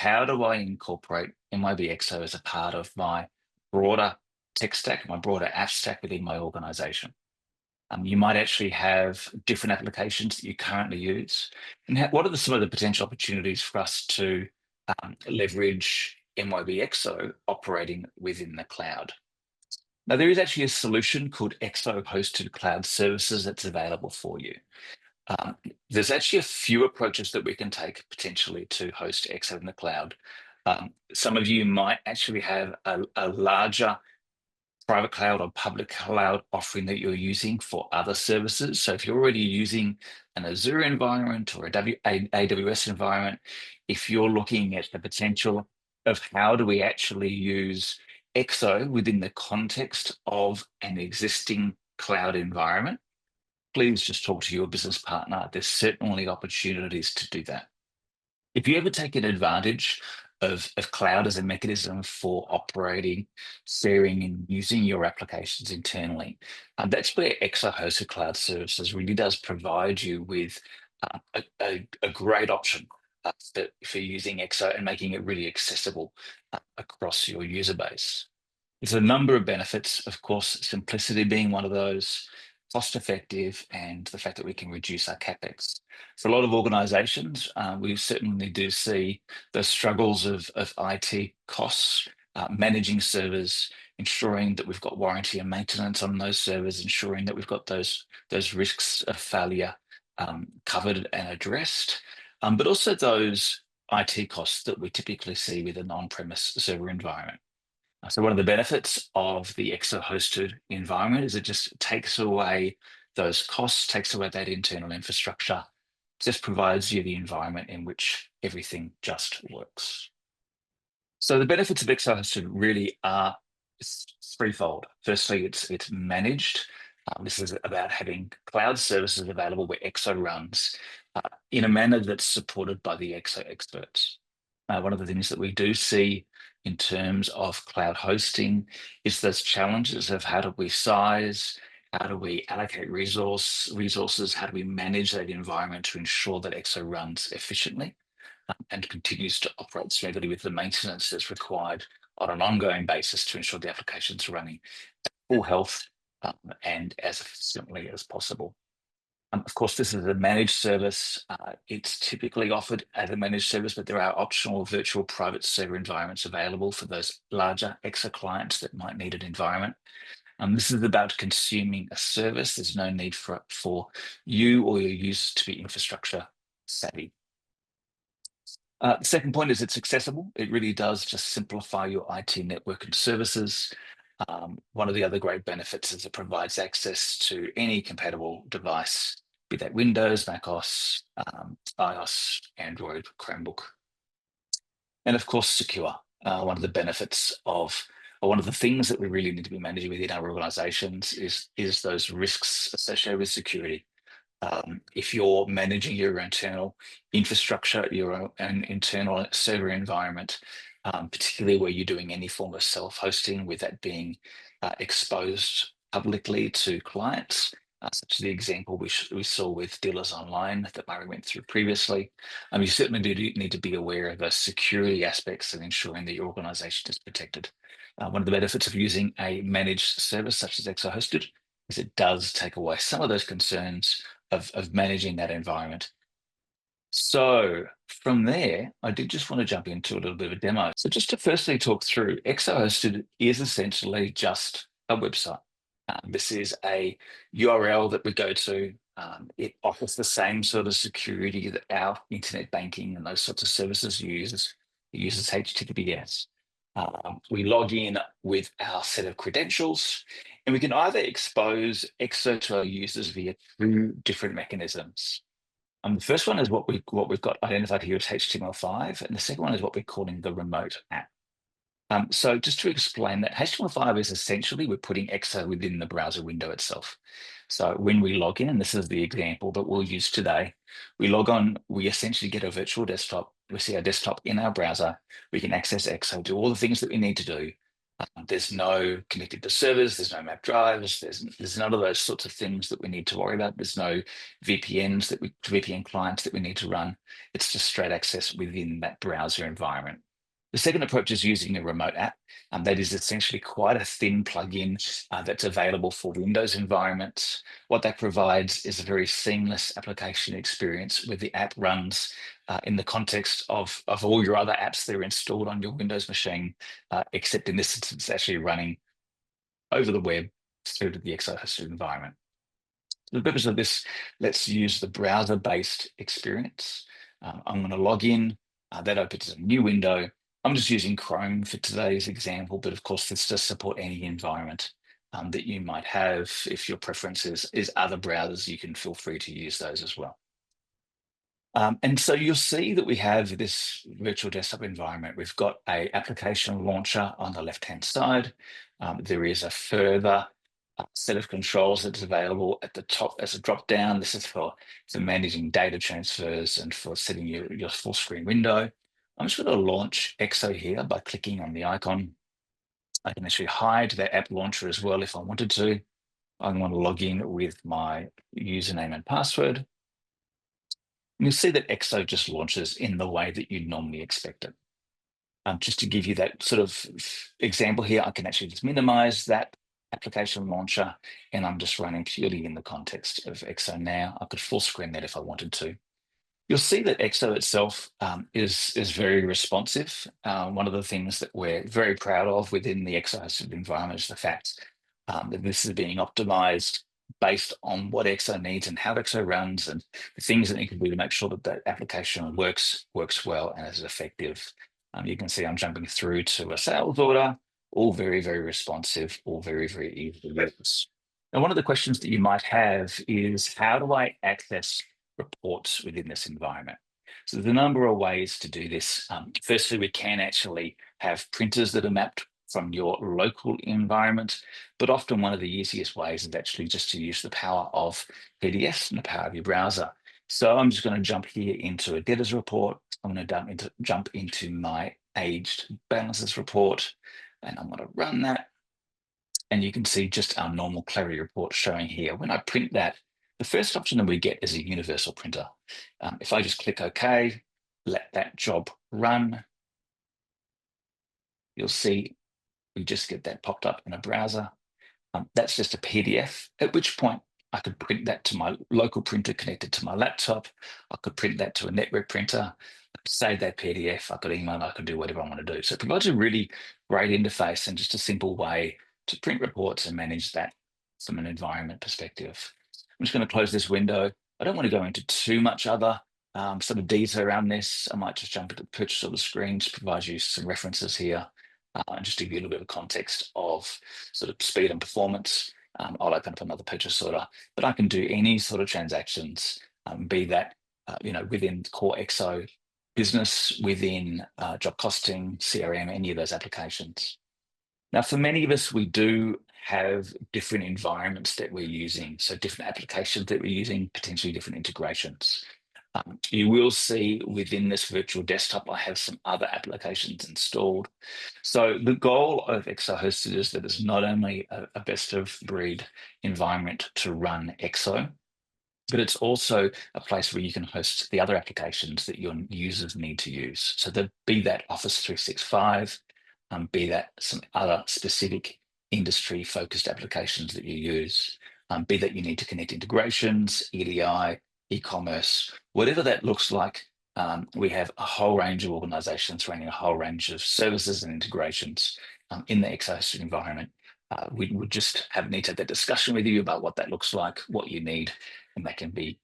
how do I incorporate MYOB Exo as a part of my broader tech stack, my broader app stack within my organization? You might actually have different applications that you currently use. And what are some of the potential opportunities for us to leverage MYOB Exo operating within the cloud? Now, there is actually a solution called Exo Hosted Cloud Services that's available for you. Um, there's actually a few approaches that we can take potentially to host Exo in the cloud. Some of you might actually have a larger private cloud or public cloud offering that you're using for other services. So if you're already using an Azure environment or a AWS environment, if you're looking at the potential of how do we actually use Exo within the context of an existing cloud environment, please just talk to your business partner. There's certainly opportunities to do that. If you ever taken advantage of cloud as a mechanism for operating, sharing, and using your applications internally, that's where Exo Hosted Cloud Services really does provide you with a great option for using Exo and making it really accessible across your user base. There's a number of benefits, of course, simplicity being one of those, cost effective, and the fact that we can reduce our CapEx. For a lot of organizations, we certainly do see the struggles of IT costs, managing servers, ensuring that we've got warranty and maintenance on those servers, ensuring that we've got those risks of failure covered and addressed, but also those IT costs that we typically see with an on-premise server environment. So one of the benefits of the Exo hosted environment is it just takes away those costs, takes away that internal infrastructure, just provides you the environment in which everything just works. So the benefits of Exo hosted really are threefold. Firstly, it's managed. This is about having cloud services available where Exo runs in a manner that's supported by the Exo experts. One of the things that we do see in terms of cloud hosting is those challenges of how do we size, how do we allocate resources, how do we manage that environment to ensure that Exo runs efficiently and continues to operate smoothly with the maintenance that's required on an ongoing basis to ensure the applications are running at full health and as efficiently as possible. Of course, this is a managed service. It's typically offered as a managed service, but there are optional virtual private server environments available for those larger Exo clients that might need an environment. This is about consuming a service. There's no need for you or your users to be infrastructure savvy. The second point is it's accessible. It really does just simplify your IT network and services. One of the other great benefits is it provides access to any compatible device, be that Windows, macOS, iOS, Android, Chromebook. And of course, secure. One of the benefits of, or one of the things that we really need to be managing within our organizations is those risks associated with security. If you're managing your internal infrastructure, your own internal server environment, particularly where you're doing any form of self-hosting, with that being exposed publicly to clients, such as the example we saw with Dealers Online that Murray went through previously. You certainly do need to be aware of the security aspects and ensuring that your organization is protected. One of the benefits of using a managed service such as Exo Hosted is it does take away some of those concerns of managing that environment. So from there, I did just want to jump into a little bit of a demo. So just to firstly talk through, Exo Hosted is essentially just a website. This is a URL that we go to. It offers the same sort of security that our internet banking and those sorts of services use. It uses HTTPS. We log in with our set of credentials, and we can either expose Exo to our users via two different mechanisms. The first one is what we've got identified here as HTML5, and the second one is what we're calling the remote app. So just to explain that, HTML5 is essentially we're putting Exo within the browser window itself. So when we log in, and this is the example that we'll use today, we log on, we essentially get a virtual desktop. We see our desktop in our browser. We can access Exo, do all the things that we need to do. There's no connected to servers, there's no map drivers, there's none of those sorts of things that we need to worry about. There's no VPN clients that we need to run. It's just straight access within that browser environment. The second approach is using a remote app. That is essentially quite a thin plugin that's available for Windows environments. What that provides is a very seamless application experience where the app runs in the context of all your other apps that are installed on your Windows machine, except in this instance, it's actually running over the web through to the Exo hosted environment. For the purpose of this, let's use the browser-based experience. I'm going to log in. That opens a new window. I'm just using Chrome for today's example, but of course, this does support any environment that you might have. If your preference is other browsers, you can feel free to use those as well. And so you'll see that we have this virtual desktop environment. We've got an application launcher on the left-hand side. There is a further set of controls that's available at the top as a drop-down. This is for managing data transfers and for setting your full screen window. I'm just going to launch Exo here by clicking on the icon. I can actually hide that app launcher as well if I wanted to. I want to log in with my username and password. And you'll see that Exo just launches in the way that you'd normally expect it. Just to give you that sort of example here, I can actually just minimize that application launcher, and I'm just running purely in the context of Exo now. I could full screen that if I wanted to. You'll see that Exo itself is very responsive. One of the things that we're very proud of within the Exo hosted environment is the fact that this is being optimized based on what Exo needs and how Exo runs and the things that it can do to make sure that that application works well and is effective. You can see I'm jumping through to a sales order, all very, very responsive, all very, very easy to use. Now, one of the questions that you might have is, how do I access reports within this environment? So there's a number of ways to do this. Firstly, we can actually have printers that are mapped from your local environment, but often one of the easiest ways is actually just to use the power of PDFs and the power of your browser. So I'm just going to jump here into a debtors report. I'm going to jump into my aged balances report, and I'm going to run that. And you can see just our normal clarity report showing here. When I print that, the first option that we get is a universal printer. If I just click OK, let that job run, you'll see we just get that popped up in a browser. That's just a PDF, at which point I could print that to my local printer connected to my laptop. I could print that to a network printer, save that PDF, I could email, I could do whatever I want to do. So it provides a really great interface and just a simple way to print reports and manage that from an environment perspective. I'm just going to close this window. I don't want to go into too much other sort of detail around this. I might just jump into the purchase order screen to provide you some references here. And just to give you a little bit of context of sort of speed and performance. I'll open up another purchase order, but I can do any sort of transactions, be that within core Exo business, within job costing, CRM, any of those applications. Now, for many of us, we do have different environments that we're using, so different applications that we're using, potentially different integrations. You will see within this virtual desktop, I have some other applications installed. So the goal of Exo Hosted is that it's not only a best of breed environment to run Exo, but it's also a place where you can host the other applications that your users need to use. So be that Office 365, be that some other specific industry focused applications that you use, be that you need to connect integrations, EDI, e-commerce, whatever that looks like. We have a whole range of organizations running a whole range of services and integrations in the Exo hosted environment. We would just need to have that discussion with you about what that looks like, what you need, and that can be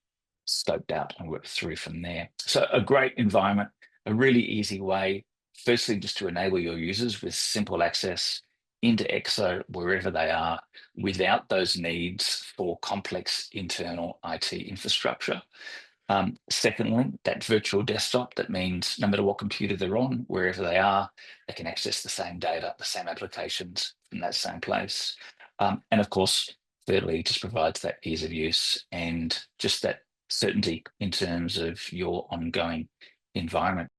scoped out and worked through from there. So a great environment, a really easy way, firstly, just to enable your users with simple access into Exo wherever they are without those needs for complex internal IT infrastructure. Secondly, that virtual desktop, that means no matter what computer they're on, wherever they are, they can access the same data, the same applications from that same place. And of course, thirdly, it just provides that ease of use and just that certainty in terms of your ongoing environment.